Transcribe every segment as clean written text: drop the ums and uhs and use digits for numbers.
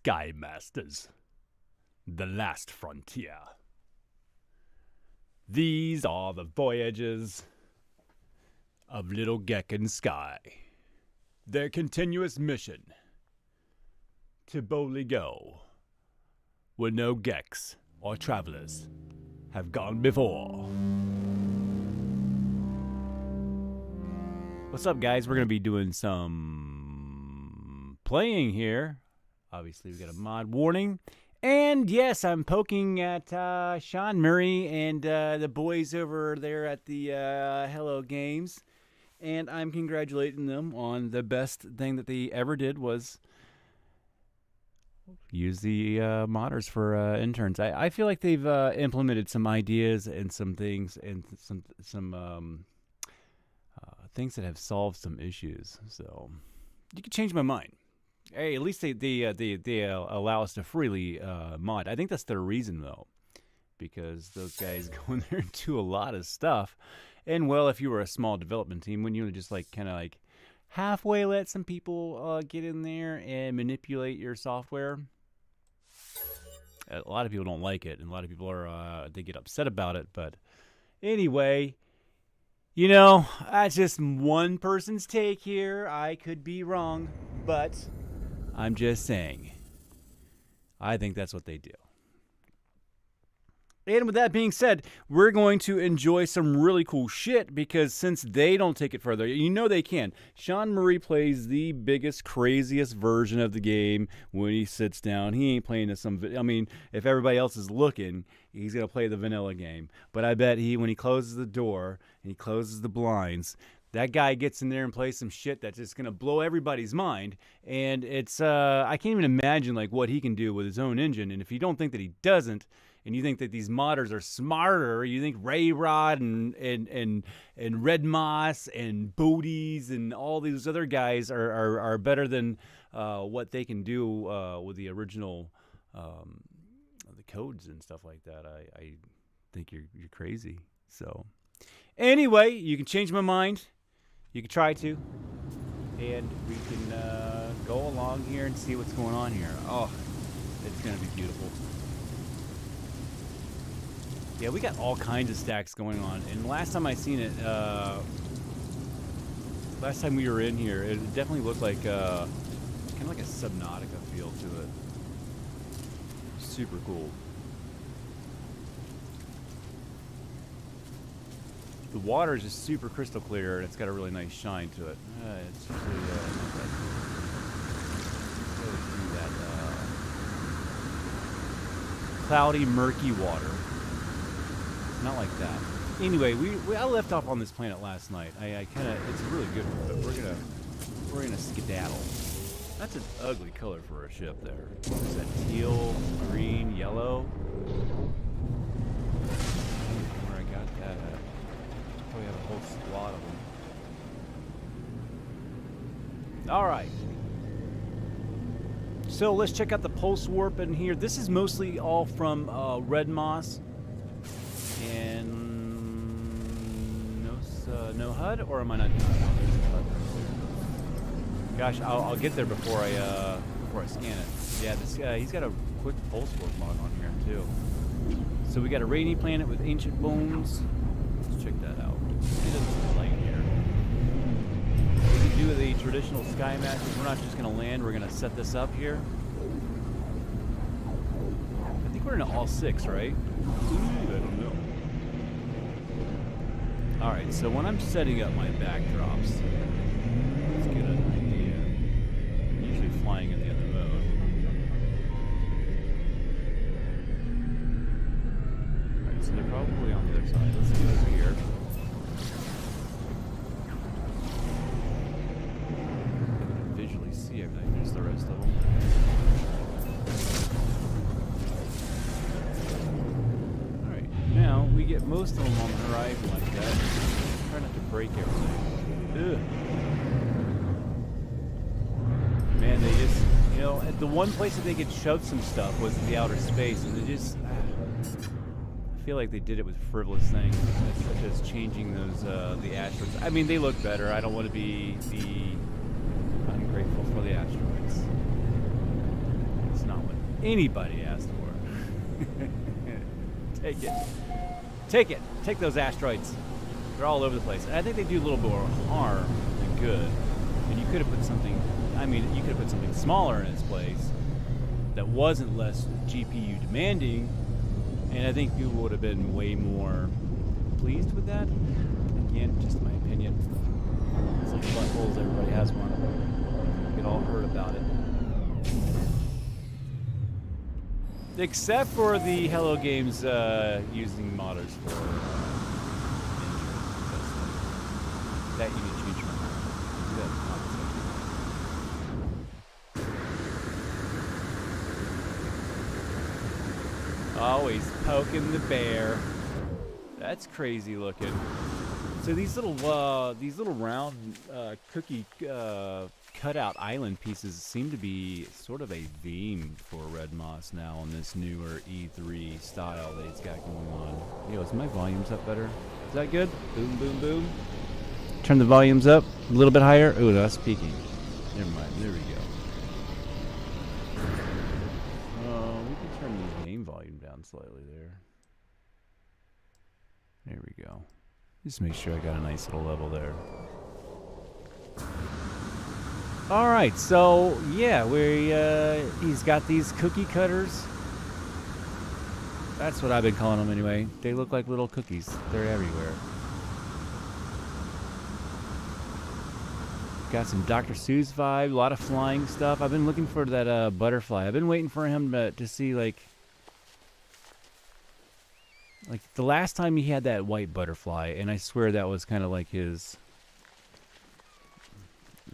Sky Masters, the last frontier. These are the voyages of little Geck and Sky. Their continuous mission to boldly go where no Gecks or travelers have gone before. What's up, guys? We're going to be doing some playing here. Obviously, we got a mod warning. And yes, I'm poking at Sean Murray and the boys over there at the Hello Games. And I'm congratulating them on the best thing that they ever did was use the modders for interns. I feel like they've implemented some ideas and some things and some things that have solved some issues. So you can change my mind. Hey, at least they allow us to freely mod. I think that's their reason, though, because those guys go in there and do a lot of stuff. And, well, if you were a small development team, wouldn't you just, kind of halfway let some people get in there and manipulate your software? A lot of people don't like it, and a lot of people they get upset about it. But anyway, that's just one person's take here. I could be wrong, but I'm just saying, I think that's what they do. And with that being said, we're going to enjoy some really cool shit because since they don't take it further, they can. Sean Murray plays the biggest, craziest version of the game when he sits down. He ain't playing if everybody else is looking, he's going to play the vanilla game. But I bet when he closes the door and he closes the blinds, that guy gets in there and plays some shit that's just going to blow everybody's mind. And it's, I can't even imagine what he can do with his own engine. And if you don't think that he doesn't, and you think that these modders are smarter, you think Ray Rod and Red Moss and Booties and all these other guys are better than what they can do with the original the codes and stuff like that. I think you're crazy. So anyway, you can change my mind. You can try to. And we can go along here and see what's going on here. Oh, it's going to be beautiful. Yeah, we got all kinds of stacks going on. And last time I seen it, last time we were in here, it definitely looked like kind of like a Subnautica feel to it. Super cool. The water is just super crystal clear, and it's got a really nice shine to it. It's usually not that cloudy, murky water. Not like that. Anyway, I left off on this planet last night. It's really good, but we're gonna skedaddle. That's an ugly color for a ship there. Is that teal, green, yellow? Where I got that at? Probably have a whole squad of them. All right. So let's check out the pulse warp in here. This is mostly all from Red Moss. And no HUD, or am I not? Gosh, I'll get there before I scan it. Yeah, this guy, he's got a quick pulse warp mod on here too. So we got a rainy planet with ancient bones. Let's check that out. Get us light here. We can do the traditional sky matches. We're not just gonna land. We're gonna set this up here. I think we're in all 6, right? I don't know. Alright, so when I'm setting up my backdrops, let's get an idea. I'm usually flying in the other mode. Alright, so they're probably on the other side. Let's get over here. I can visually see everything, just the rest of them. Now, we get most of them on the horizon like that. Try not to break everything. Ugh. Man, they just, the one place that they could shove some stuff was the outer space, and they just, I feel like they did it with frivolous things, such as changing those, the asteroids. I mean, they look better. I don't want to be ungrateful for the asteroids. It's not anybody asked for. Take it. Take it. Take those asteroids. They're all over the place. And I think they do a little more harm than good. And you could have put something, I mean, you could have put something smaller in its place that wasn't less GPU demanding, and I think people would have been way more pleased with that. Again, just my opinion. It's like buttholes, everybody has one. Get all hurt about it. Except for the Hello Games using modders for interns. That you need to change your mind. Do that in always poking the bear. That's crazy looking. So these little round cookie cutout island pieces seem to be sort of a theme for Red Moss now on this newer E3 style that he's got going on. Yo, is my volumes up better? Is that good? Boom, boom, boom. Turn the volumes up a little bit higher. Ooh, that's peaking. Never mind. There we go. We can turn the game volume down slightly there. There we go. Just make sure I got a nice little level there. All right, so yeah, he's got these cookie cutters. That's what I've been calling them anyway. They look like little cookies. They're everywhere. Got some Dr. Seuss vibe, a lot of flying stuff. I've been looking for that butterfly. I've been waiting for him to see like the last time he had that white butterfly, and I swear that was kind of like his,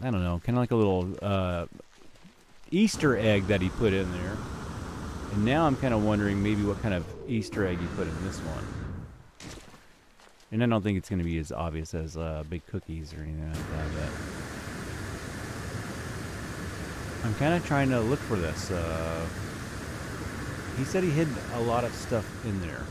I don't know, kind of like a little Easter egg that he put in there. And now I'm kind of wondering maybe what kind of Easter egg he put in this one. And I don't think it's going to be as obvious as big cookies or anything like that. But I'm kind of trying to look for this. He said he hid a lot of stuff in there.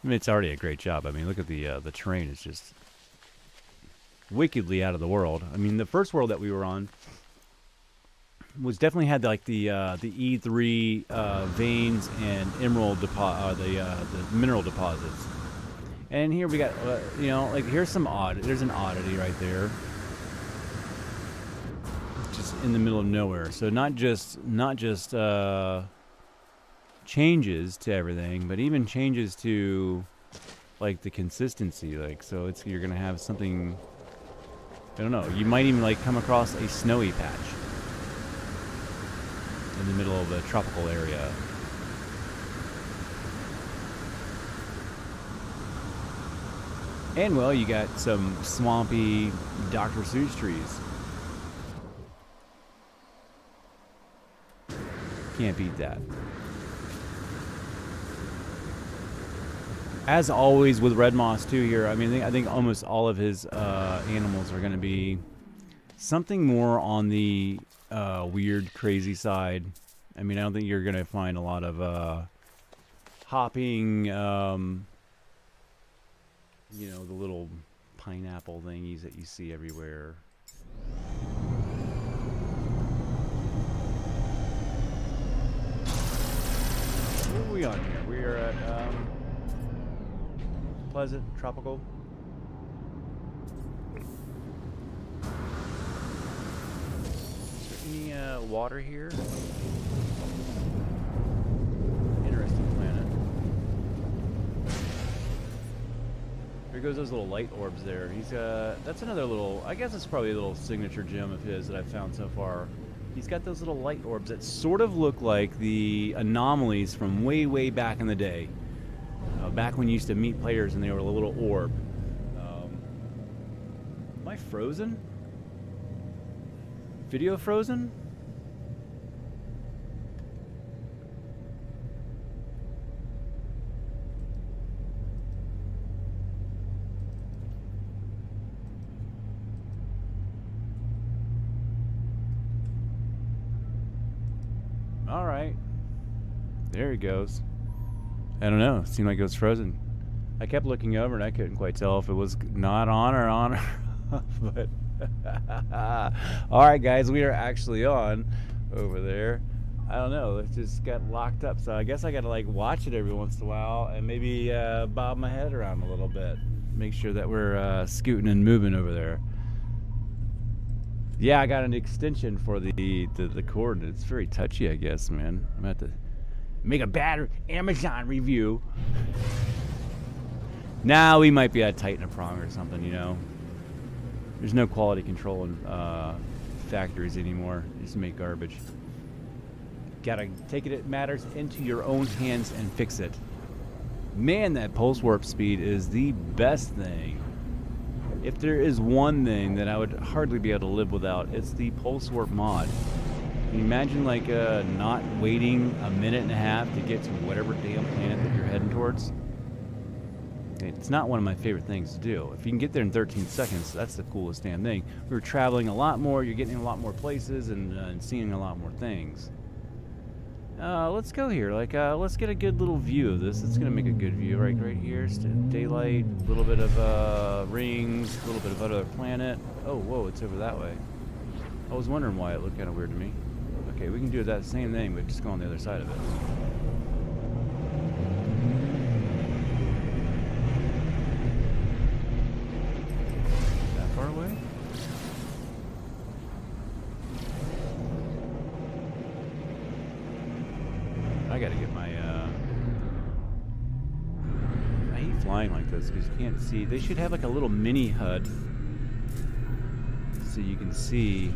I mean, it's already a great job. I mean, look at the terrain is just wickedly out of the world. I mean, the first world that we were on was definitely had like the E3 veins and emerald the mineral deposits. And here we got you know, like here's some there's an oddity right there. Just in the middle of nowhere. So not just changes to everything, but even changes to like the consistency. Like, so you're gonna have something, I don't know, you might even like come across a snowy patch in the middle of a tropical area. And well, you got some swampy Dr. Seuss trees. Can't beat that. As always with Red Moss too here, I mean, I think almost all of his animals are going to be something more on the weird, crazy side. I mean, I don't think you're going to find a lot of hopping, you know, the little pineapple thingies that you see everywhere. What are we on here? We are at pleasant, tropical. Is there any water here? Interesting planet. There goes those little light orbs there. He's that's another little, I guess it's probably a little signature gem of his that I've found so far. He's got those little light orbs that sort of look like the anomalies from way, way back in the day. Back when you used to meet players and they were a little orb. Am I frozen? Video frozen? All right. There he goes. I don't know. It seemed like it was frozen. I kept looking over and I couldn't quite tell if it was not on or on. But all right, guys, we are actually on over there. I don't know. It just got locked up, so I guess I gotta like watch it every once in a while and maybe bob my head around a little bit, make sure that we're scooting and moving over there. Yeah, I got an extension for the cord. It's very touchy, I guess, man. I'm gonna have to make a bad Amazon review. Now we might be able to tighten a prong or something, you know. There's no quality control in factories anymore. You just make garbage. Gotta take it matters into your own hands and fix it. Man, that pulse warp speed is the best thing. If there is one thing that I would hardly be able to live without, it's the pulse warp mod. Can you imagine like not waiting a minute and a half to get to whatever damn planet that you're heading towards? It's not one of my favorite things to do. If you can get there in 13 seconds, that's the coolest damn thing. We were traveling a lot more, you're getting in a lot more places and seeing a lot more things. Let's go here. Like, let's get a good little view of this. It's gonna make a good view right here. It's daylight, a little bit of rings, a little bit of other planet. Oh, whoa, it's over that way. I was wondering why it looked kind of weird to me. Okay, we can do that same thing, but just go on the other side of it. That far away? I gotta get my, I hate flying like this because you can't see. They should have like a little mini HUD so you can see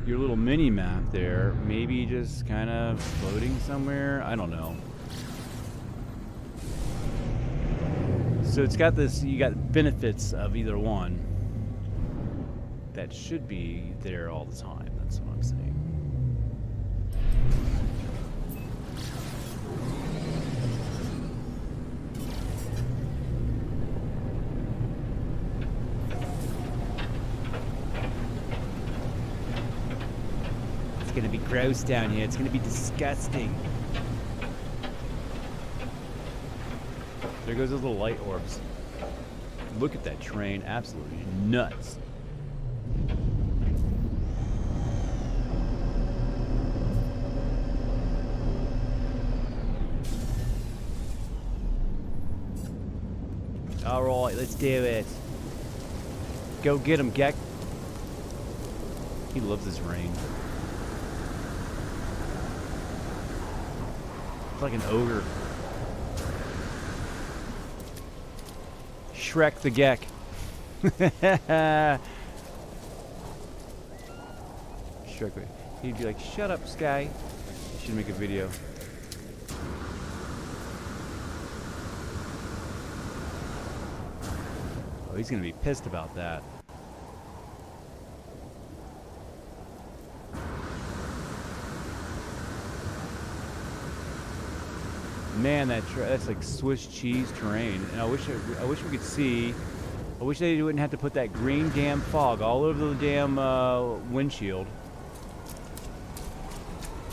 your little mini map there. Maybe just kind of floating somewhere. I don't know. So it's got this, you got benefits of either one that should be there all the time. That's what I'm saying. It's gonna be gross down here. It's gonna be disgusting. There goes those little light orbs. Look at that train. Absolutely nuts. All right, let's do it. Go get him, Gek. He loves this rain. It's like an ogre. Shrek the Gek. Shrek. He'd be like, "Shut up, Sky." You should make a video. Oh, he's gonna be pissed about that. Man, that's like Swiss cheese terrain, and I wish we could see. I wish they wouldn't have to put that green damn fog all over the damn windshield.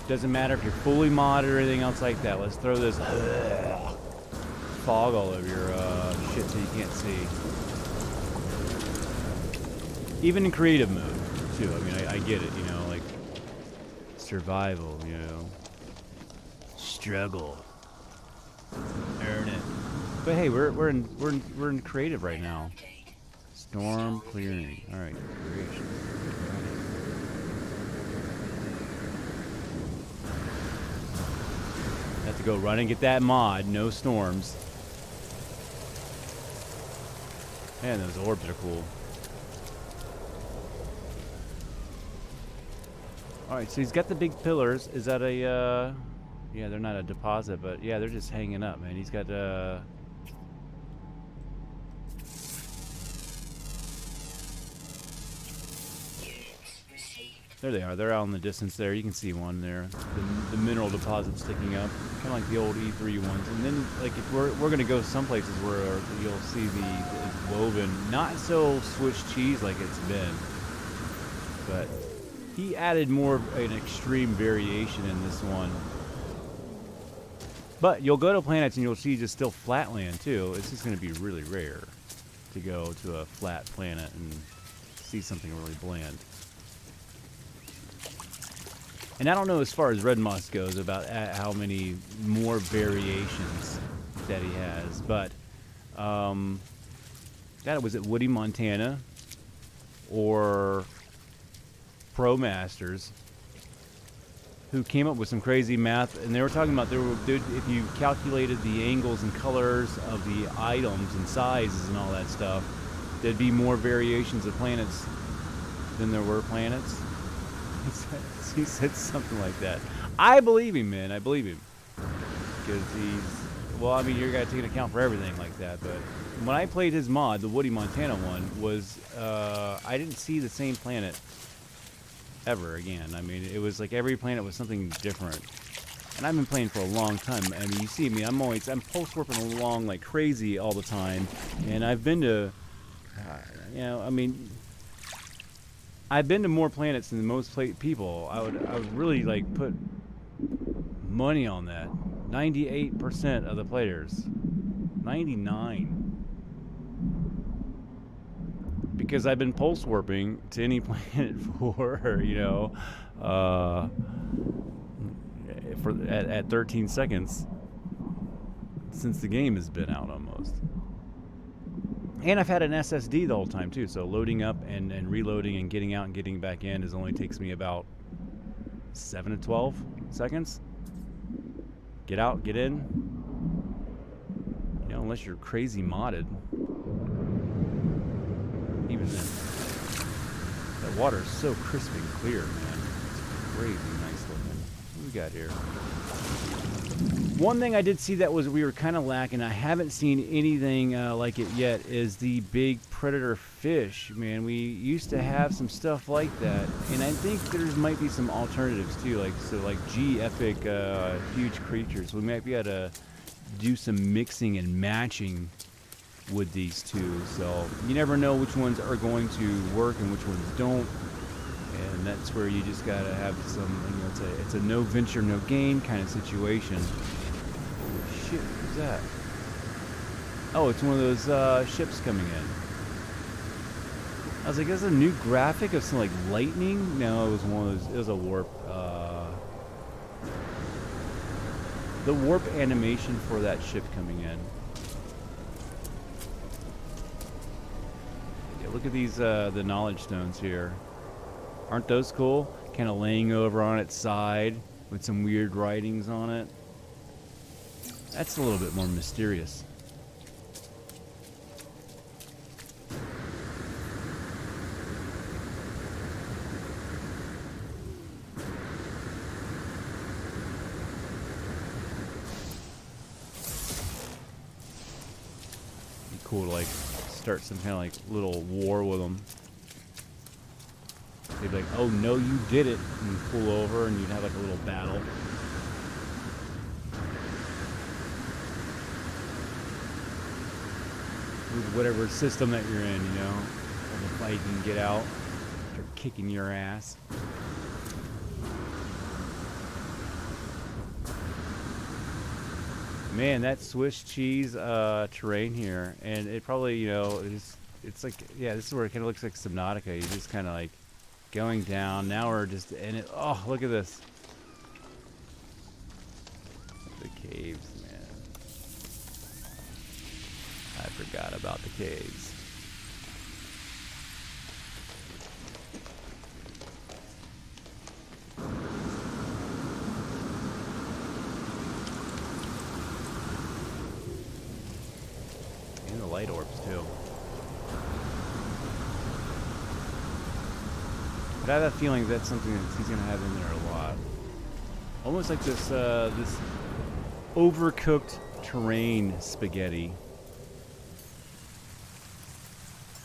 Doesn't matter if you're fully modded or anything else like that. Let's throw this fog all over your shit so you can't see. Even in creative mode, too. I mean, I get it, you know, like survival, you know, struggle. Earn it. But hey, we're in creative right now. Storm clearing. All right, creation. Have to go run and get that mod. No storms. Man, those orbs are cool. All right, so he's got the big pillars. Is that a? Yeah, they're not a deposit, but yeah, they're just hanging up, man. He's got there they are. They're out in the distance there. You can see one there. The mineral deposit sticking up, kind of like the old E3 ones. And then, like, if we're gonna go some places where you'll see the woven, not so Swiss cheese like it's been, but he added more of an extreme variation in this one. But you'll go to planets and you'll see just still flat land too. It's just going to be really rare to go to a flat planet and see something really bland. And I don't know as far as red moss goes about how many more variations that he has, but that was at Woody, Montana, or Pro Masters, who came up with some crazy math, and they were talking about if you calculated the angles and colors of the items and sizes and all that stuff, there'd be more variations of planets than there were planets. He said something like that. I believe him, man. I believe him. Because well, I mean, you're going to take into account for everything like that. But when I played his mod, the Woody, Montana one, was, I didn't see the same planet ever again. I mean, it was like every planet was something different. And I've been playing for a long time. I mean, you see me, I'm pulse warping along like crazy all the time. And I've been to, I've been to more planets than most people. I would really like put money on that. 98% of the players. 99. Because I've been pulse warping to any planet for, at 13 seconds since the game has been out almost. And I've had an SSD the whole time too, so loading up and reloading and getting out and getting back in only takes me about 7 to 12 seconds. Get out, get in. Unless you're crazy modded. Even then. That water is so crisp and clear, man. It's crazy nice looking. What do we got here? One thing I did see that we were kind of lacking, I haven't seen anything like it yet, is the big predator fish. Man, we used to have some stuff like that, and I think might be some alternatives too, like G epic huge creatures. We might be able to do some mixing and matching with these two, so you never know which ones are going to work and which ones don't. And that's where you just gotta have some, it's a no venture, no gain kind of situation. Holy shit, who's that? Oh, it's one of those ships coming in. I was like, is a new graphic of some like lightning? No, it was one of those, it was a warp. The warp animation for that ship coming in. Yeah, look at these, the knowledge stones here. Aren't those cool? Kind of laying over on its side with some weird writings on it. That's a little bit more mysterious. Be cool to like start some kind of like little war with them. They'd be like, oh no, you did it, and pull over, and you'd have like a little battle. With whatever system that you're in, Or the fight, you can get out. They're kicking your ass. Man, that Swiss cheese terrain here, and it probably, it's like, yeah, this is where it kind of looks like Subnautica. You just kind of like going down. Now we're just in it. Oh, look at this. The caves, man. I forgot about the caves. And the light orbs, too. But I have a feeling that's something that he's going to have in there a lot. Almost like this this overcooked terrain spaghetti.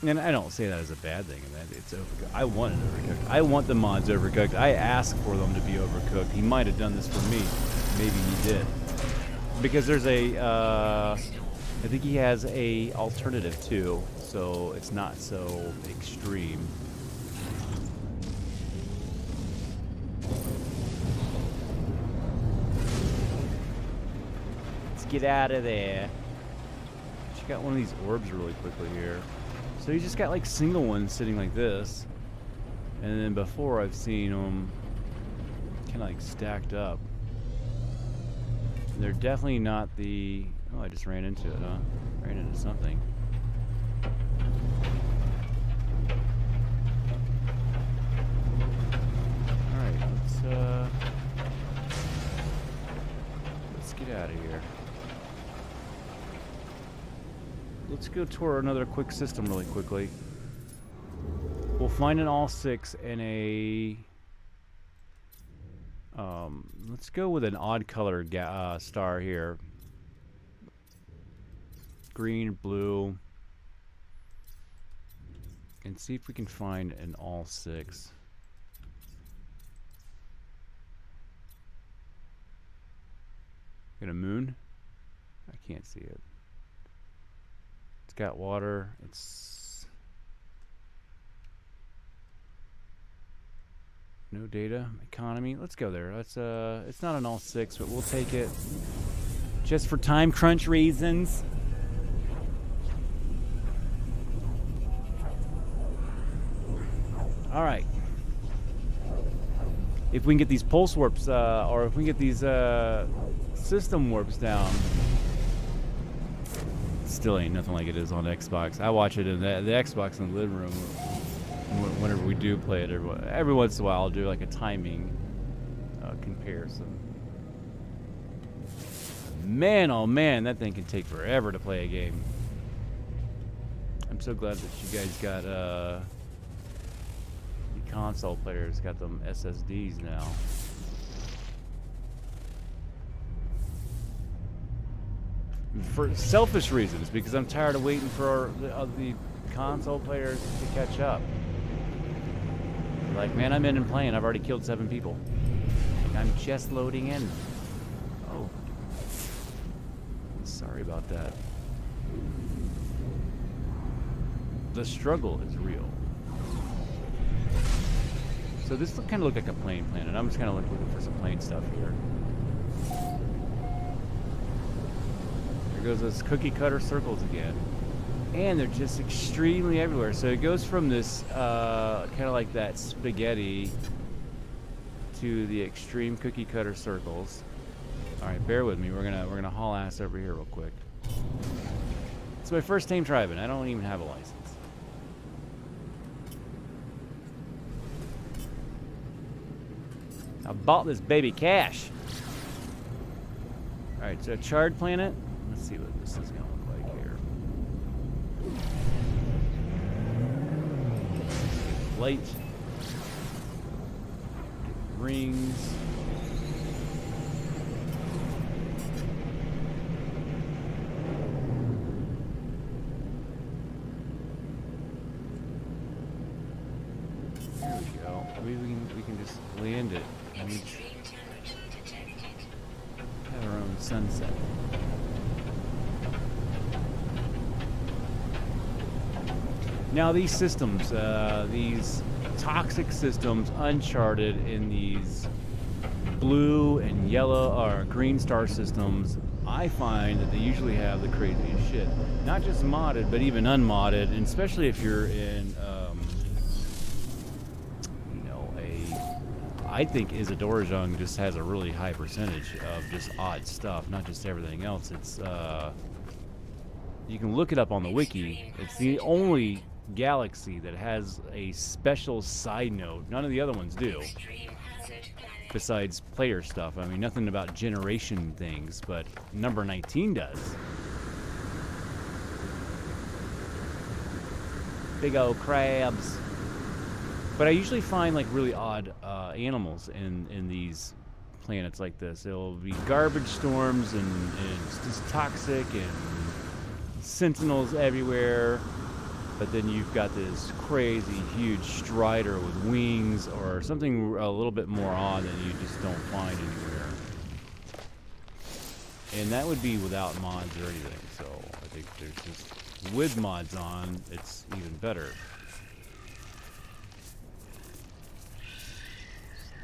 And I don't say that as a bad thing. It's overcooked. I want it overcooked. I want the mods overcooked. I asked for them to be overcooked. He might have done this for me. Maybe he did. Because there's I think he has a alternative too, so it's not so extreme. Let's get out of there. Check out one of these orbs really quickly here. So you just got like single ones sitting like this. And then before I've seen them kind of like stacked up. They're definitely not the... Oh, I just ran into it, huh? Ran into something. Alright, let's get out of here. Let's go tour another quick system really quickly. We'll find an all 6 and a... let's go with an odd color star here. Green, blue. And see if we can find an all 6. Got a moon? I can't see it. It's got water. It's no data. Economy. Let's go there. Let's it's not an all 6, but we'll take it just for time crunch reasons. All right. If we can get these pulse warps, or if we can get these system warps down, still ain't nothing like it is on Xbox. I watch it in the Xbox in the living room whenever we do play it. Every once in a while, I'll do like a timing comparison. Man, oh man, that thing can take forever to play a game. I'm so glad that you guys got the console players got them SSDs now. For selfish reasons, because I'm tired of waiting for the console players to catch up. Like, man, I'm in and playing. I've already killed 7 people. I'm just loading in. Oh. Sorry about that. The struggle is real. So this kind of looked like a plane planet. I'm just kind of looking for some plane stuff here. There goes those cookie cutter circles again. And they're just extremely everywhere. So it goes from this kind of like that spaghetti to the extreme cookie cutter circles. All right, bear with me. We're gonna haul ass over here real quick. It's my first time driving. I don't even have a license. I bought this baby cash. All right, so a charred planet. Let's see what this is gonna look like here. Light. Rings. There we go. Maybe we can just land it. Have our own sunset. Now these systems, these toxic systems, uncharted in these blue and yellow or green star systems, I find that they usually have the craziest shit. Not just modded, but even unmodded, and especially if you're in, I think Isadora Jung just has a really high percentage of just odd stuff, not just everything else. It's, you can look it up on the wiki. It's the only galaxy that has a special side note. None of the other ones do. Besides player stuff. I mean, nothing about generation things, but number 19 does. Big old crabs. But I usually find like really odd animals in these planets like this. It'll be garbage storms and it's just toxic and sentinels everywhere. But then you've got this crazy huge strider with wings or something a little bit more odd that you just don't find anywhere. And that would be without mods or anything. So I think there's just with mods on, it's even better.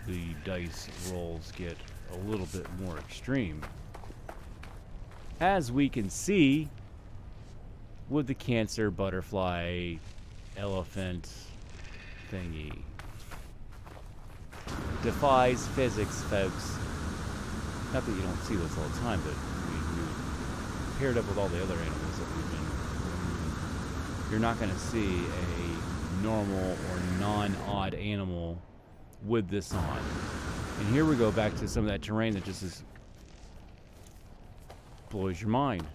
The dice rolls get a little bit more extreme. As we can see, with the cancer butterfly elephant thingy. Defies physics, folks. Not that you don't see this all the time, but we paired up with all the other animals that we've been. You're not going to see a normal or non-odd animal with this on. And here we go back to some of that terrain that just is blows your mind.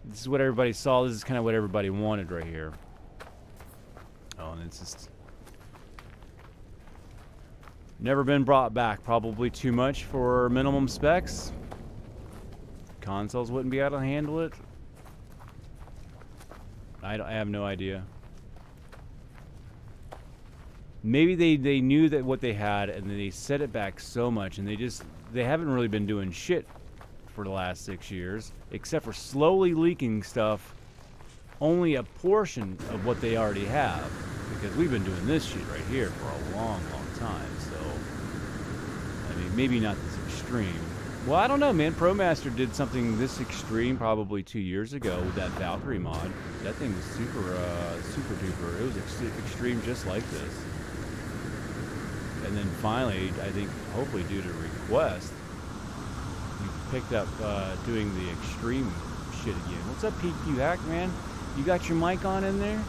This is what everybody saw. This is kind of what everybody wanted right here. Oh, and it's just never been brought back. Probably too much for minimum specs. Consoles wouldn't be able to handle it. I have no idea. Maybe they knew that what they had, and they set it back so much, and they haven't really been doing shit for the last 6 years, except for slowly leaking stuff, only a portion of what they already have, because we've been doing this shit right here for a long, long time. So, I mean, maybe not this extreme. Well, I don't know, man. ProMaster did something this extreme probably 2 years ago with that Valkyrie mod. That thing was super duper. It was extreme just like this. And then finally, I think, hopefully due to request, we picked up doing the extreme shit again. What's up, PQ Hack, man? You got your mic on in there?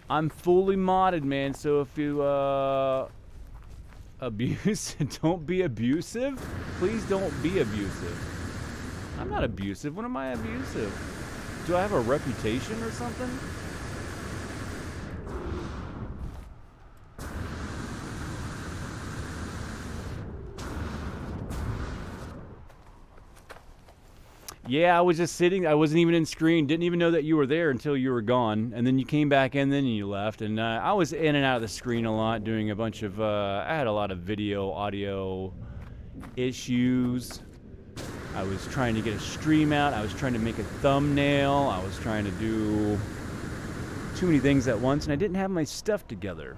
I'm fully modded, man, so if you don't be abusive. Please don't be abusive. I'm not abusive. When am I abusive? Do I have a reputation or something? Yeah, I was just sitting. I wasn't even in screen. Didn't even know that you were there until you were gone. And then you came back in, then you left. And I was in and out of the screen a lot, doing a bunch of... I had a lot of video, audio issues. I was trying to get a stream out. I was trying to make a thumbnail. I was trying to do too many things at once. And I didn't have my stuff together.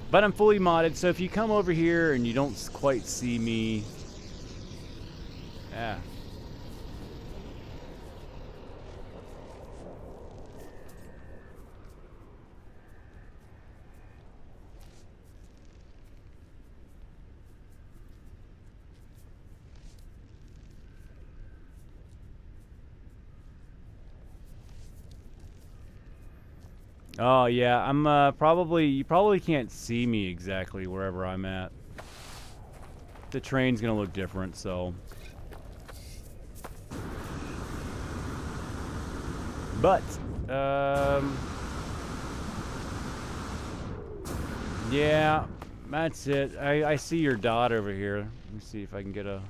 But I'm fully modded, so if you come over here and you don't quite see me, yeah. Oh yeah, I'm you probably can't see me exactly wherever I'm at. The train's gonna look different, so. But, yeah, that's it. I see your dot over here. Let me see if I can get a...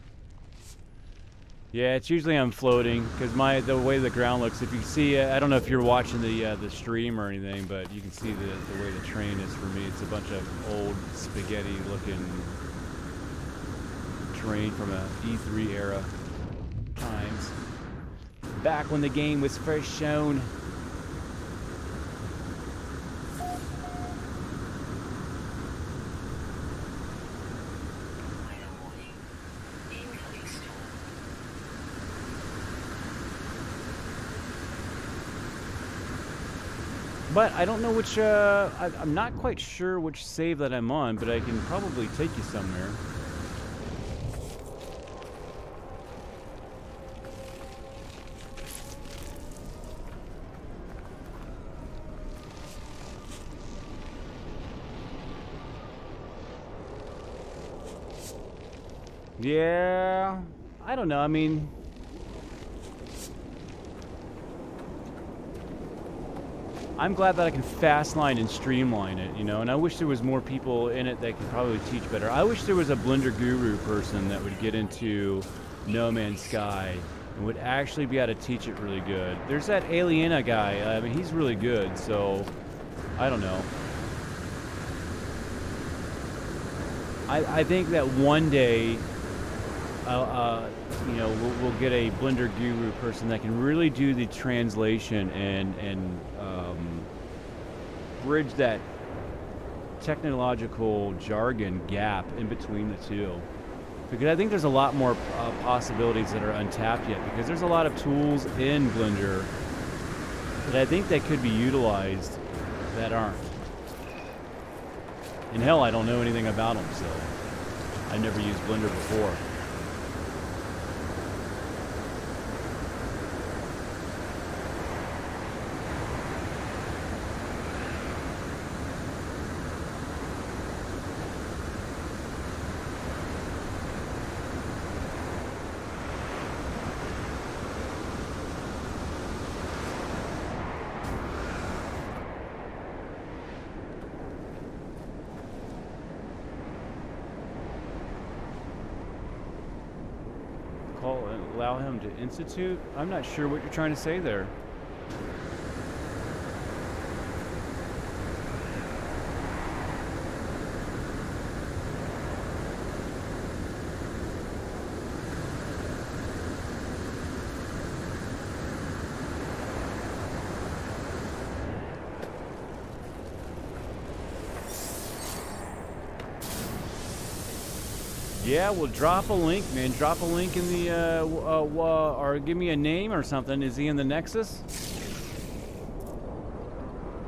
Yeah, it's usually I'm floating because the way the ground looks. If you see, I don't know if you're watching the stream or anything, but you can see the way the train is for me. It's a bunch of old spaghetti-looking train from a E3 era times, back when the game was first shown. But I don't know which, I'm not quite sure which save that I'm on, but I can probably take you somewhere. Yeah, I don't know, I mean... I'm glad that I can fastline and streamline it, you know, and I wish there was more people in it that could probably teach better. I wish there was a Blender Guru person that would get into No Man's Sky and would actually be able to teach it really good. There's that Aliena guy, I mean, he's really good, so I don't know. I think that one day you know, we'll get a Blender guru person that can really do the translation and bridge that technological jargon gap in between the two. Because I think there's a lot more possibilities that are untapped yet, because there's a lot of tools in Blender that I think that could be utilized that aren't. And hell, I don't know anything about them, so I never used Blender before. Allow him to institute? I'm not sure what you're trying to say there. Yeah, well, drop a link, man. Drop a link in the, or give me a name or something. Is he in the Nexus?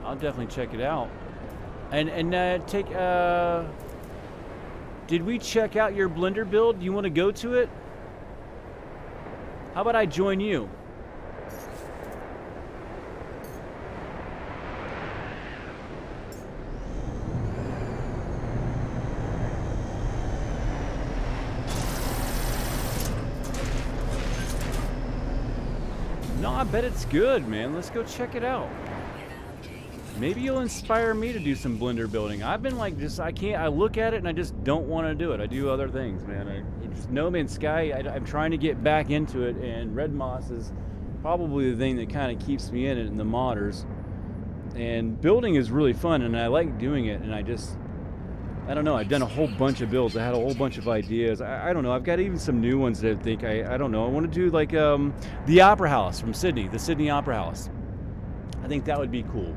I'll definitely check it out. And did we check out your Blender build? You want to go to it? How about I join you? No, I bet it's good, man. Let's go check it out. Maybe you'll inspire me to do some Blender building. I've been like, I look at it and I just don't want to do it. I do other things, man. It's No Man's Sky. I'm trying to get back into it, and Red Moss is probably the thing that kind of keeps me in it, and the modders. And building is really fun, and I like doing it, and I don't know. I've done a whole bunch of builds. I had a whole bunch of ideas. I don't know. I've got even some new ones that I think I don't know. I want to do like the Opera House from Sydney, the Sydney Opera House. I think that would be cool.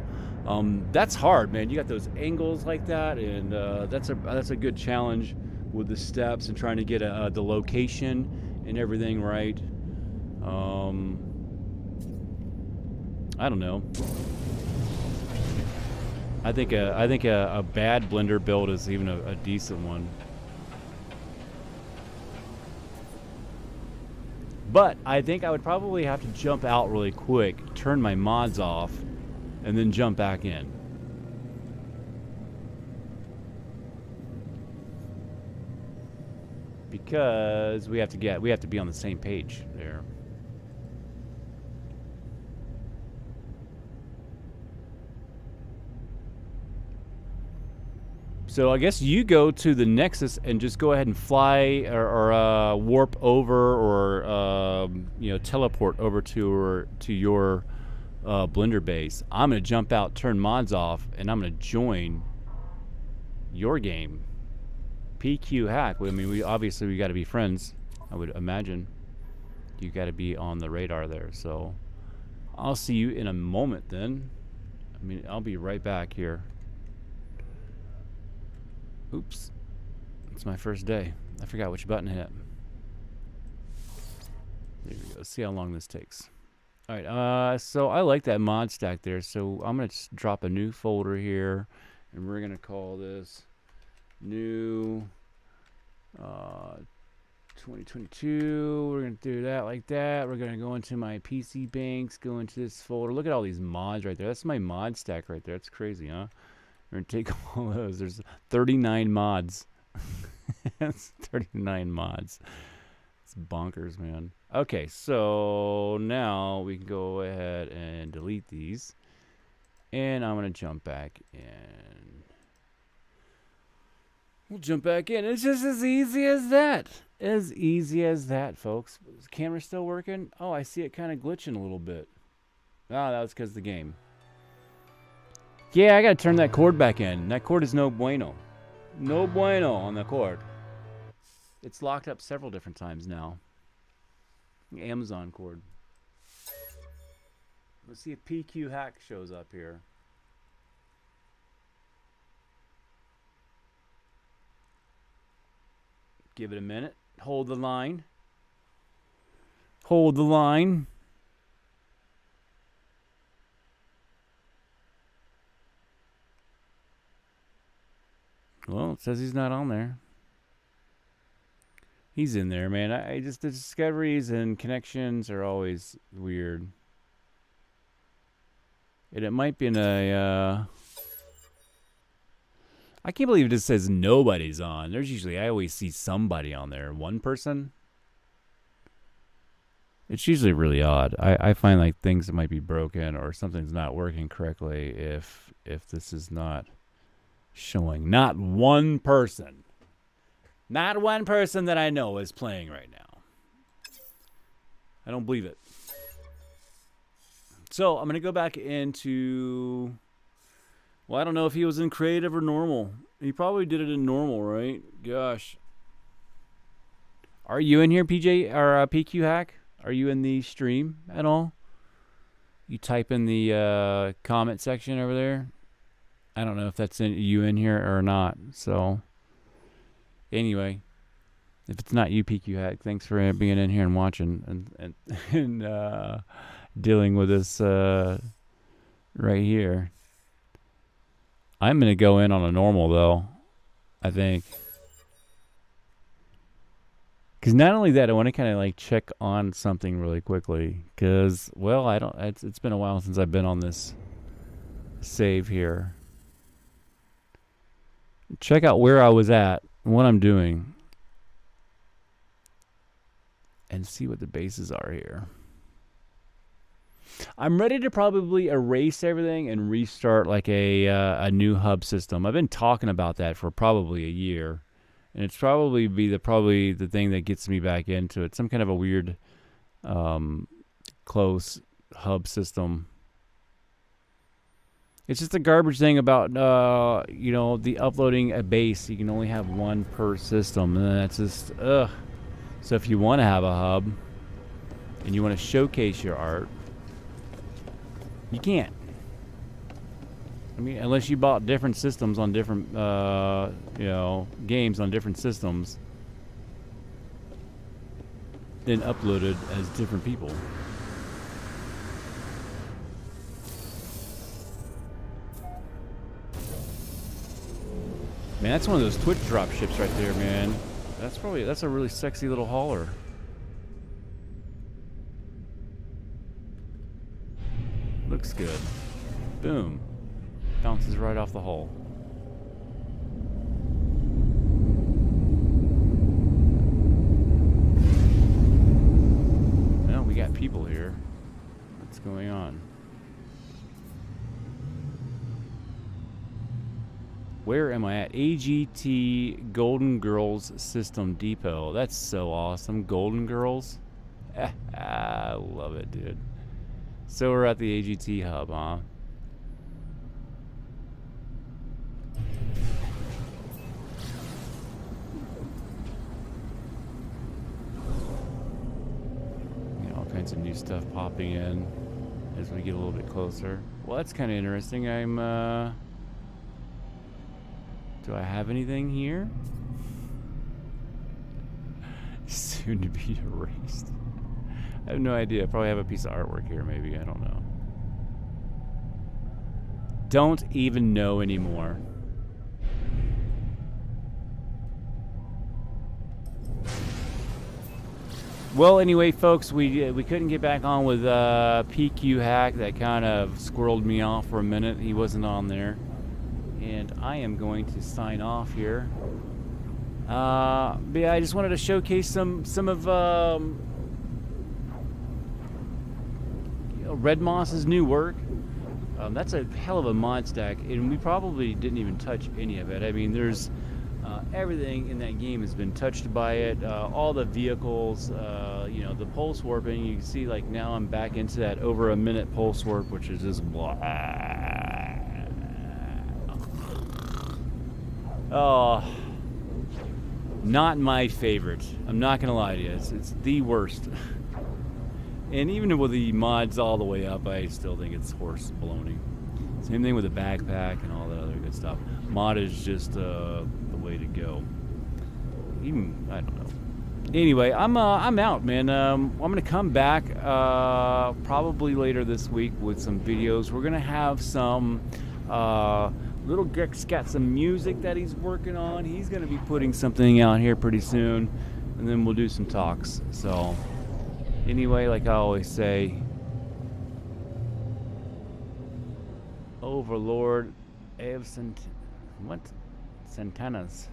That's hard, man. You got those angles like that, and that's a good challenge with the steps and trying to get the location and everything right. I don't know. I think a bad Blender build is even a decent one. But I think I would probably have to jump out really quick, turn my mods off, and then jump back in. Because we have to be on the same page there. So I guess you go to the Nexus and just go ahead and fly or warp over or teleport over to your Blender base. I'm gonna jump out, turn mods off, and I'm gonna join your game. PQ hack. I mean, we got to be friends. I would imagine you got to be on the radar there. So I'll see you in a moment then. I mean, I'll be right back here. Oops, it's my first day. I forgot which button to hit. There we go. Let's see how long this takes. All right, so I like that mod stack there. So I'm gonna just drop a new folder here, and we're gonna call this new 2022. We're gonna do that like that. We're gonna go into my PC banks, go into this folder. Look at all these mods right there. That's my mod stack right there. That's crazy, huh? We're gonna take all those. There's 39 mods. That's 39 mods. It's bonkers, man. Okay, so now we can go ahead and delete these. And I'm gonna jump back in. We'll jump back in. It's just as easy as that. As easy as that, folks. Is the camera still working? Oh, I see it kind of glitching a little bit. Oh, that was because of the game. Yeah, I gotta turn that cord back in. That cord is no bueno. No bueno on the cord. It's locked up several different times now. Amazon cord. Let's see if PQ Hack shows up here. Give it a minute. Hold the line. Hold the line. Well, it says he's not on there. He's in there, man. I just, the discoveries and connections are always weird. And it might be in a, I can't believe it just says nobody's on. There's usually, I always see somebody on there. One person. It's usually really odd. I find like things that might be broken or something's not working correctly if this is not showing. Not one person. Not one person that I know is playing right now. I don't believe it. So I'm going to go back into... Well, I don't know if he was in creative or normal. He probably did it in normal, right? Gosh. Are you in here, PJ or PQ Hack? Are you in the stream at all? You type in the comment section over there. I don't know if that's you in here or not. So, anyway, if it's not you, PQ Hack, thanks for being in here and watching and dealing with this right here. I'm going to go in on a normal, though, I think. Because not only that, I want to kind of like check on something really quickly. Because, well, I don't. It's been a while since I've been on this save here. Check out where I was at, what I'm doing, and see what the bases are here. I'm ready to probably erase everything and restart like a new hub system. I've been talking about that for probably a year, and it's probably the thing that gets me back into it. Some kind of a weird, close hub system. It's just a garbage thing about the uploading a base. You can only have one per system, and that's just ugh. So if you want to have a hub and you want to showcase your art, you can't. I mean, unless you bought different systems on different, games on different systems, then uploaded as different people. Man, that's one of those Twitch drop ships right there, man. That's a really sexy little hauler. Looks good. Boom. Bounces right off the hull. Well, we got people here. What's going on? Where am I at? AGT Golden Girls System Depot. That's so awesome. Golden Girls? I love it, dude. So we're at the AGT hub, huh? All kinds of new stuff popping in as we get a little bit closer. Well, that's kind of interesting. Do I have anything here? Soon to be erased. I have no idea. I probably have a piece of artwork here, maybe. I don't know. Don't even know anymore. Well, anyway, folks, we couldn't get back on with PQ Hack. That kind of squirreled me off for a minute. He wasn't on there. And I am going to sign off here. But yeah, I just wanted to showcase some of Red Moss's new work. That's a hell of a mod stack, and we probably didn't even touch any of it. I mean, there's everything in that game has been touched by it. All the vehicles, the pulse warping. You can see, like, now I'm back into that over a minute pulse warp, which is just blah. Oh, not my favorite. I'm not gonna lie to you. It's the worst. And even with the mods all the way up, I still think it's horse baloney. Same thing with the backpack and all that other good stuff. Mod is just the way to go. Even, I don't know. Anyway, I'm out, man. I'm gonna come back probably later this week with some videos. We're gonna have some Little Geck's got some music that he's working on. He's gonna be putting something out here pretty soon, and then we'll do some talks. So anyway, like I always say, Overlord of Santana's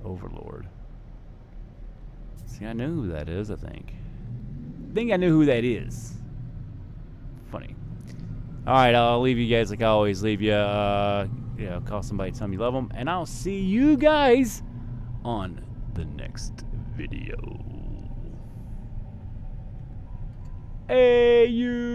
Overlord. See, I know who that is, I think. I know who that is. Funny. Alright, I'll leave you guys like I always leave you. Call somebody, tell them you love them. And I'll see you guys on the next video. Hey, you!